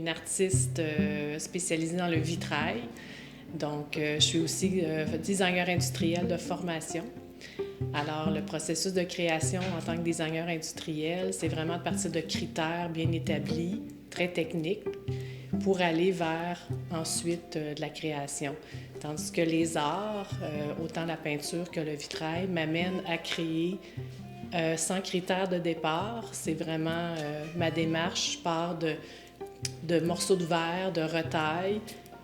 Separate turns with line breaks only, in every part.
une artiste spécialisée dans le vitrail. Donc, je suis aussi designer industriel de formation. Alors, le processus de création en tant que designer industriel, c'est vraiment de partir de critères bien établis, très techniques, pour aller vers ensuite de la création. Tandis que les arts, autant la peinture que le vitrail, m'amènent à créer sans critères de départ. C'est vraiment ma démarche. Je pars de morceaux de verre, de retailles.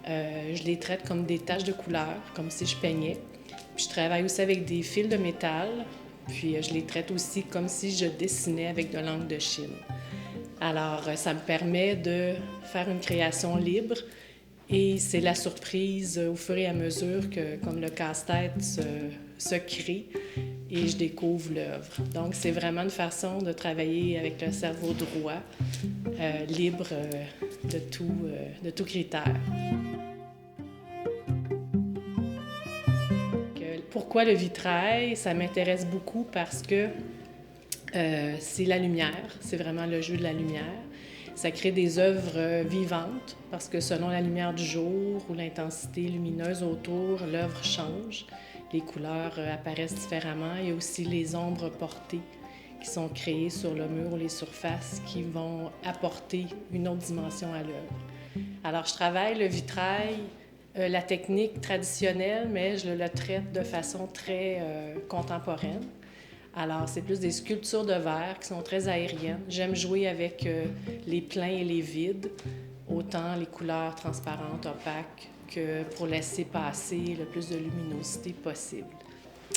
Je les traite comme des taches de couleur, comme si je peignais. Puis je travaille aussi avec des fils de métal. Puis je les traite aussi comme si je dessinais avec de l'encre de Chine. Alors, ça me permet de faire une création libre et c'est la surprise au fur et à mesure que, comme le casse-tête se crée et je découvre l'œuvre. Donc, c'est vraiment une façon de travailler avec le cerveau droit, libre de tout critère. Pourquoi le vitrail? Ça m'intéresse beaucoup parce que c'est la lumière, c'est vraiment le jeu de la lumière. Ça crée des œuvres vivantes parce que selon la lumière du jour ou l'intensité lumineuse autour, l'œuvre change. Les couleurs apparaissent différemment. Il y a aussi les ombres portées qui sont créées sur le mur ou les surfaces qui vont apporter une autre dimension à l'œuvre. Alors, je travaille le vitrail, la technique traditionnelle, mais je le traite de façon très contemporaine. Alors, c'est plus des sculptures de verre qui sont très aériennes. J'aime jouer avec les pleins et les vides, autant les couleurs transparentes, opaques, que pour laisser passer le plus de luminosité possible.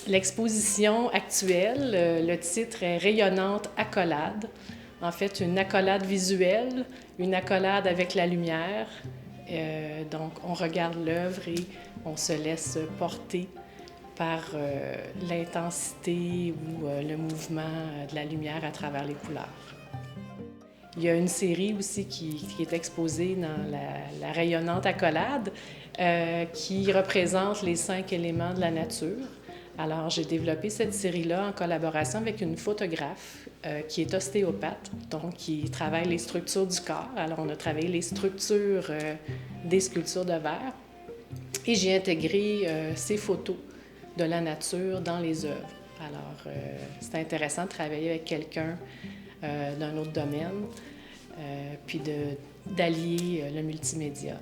L'exposition actuelle, le titre est « Rayonnante accolade ». En fait, une accolade visuelle, une accolade avec la lumière. Donc, on regarde l'œuvre et on se laisse porter par l'intensité ou le mouvement de la lumière à travers les couleurs. Il y a une série aussi qui est exposée dans la rayonnante accolade qui représente les 5 éléments de la nature. Alors, j'ai développé cette série-là en collaboration avec une photographe qui est ostéopathe, donc qui travaille les structures du corps. Alors, on a travaillé les structures des sculptures de verre et j'ai intégré ces photos de la nature dans les œuvres. Alors, c'est intéressant de travailler avec quelqu'un d'un autre domaine, puis d'allier le multimédia.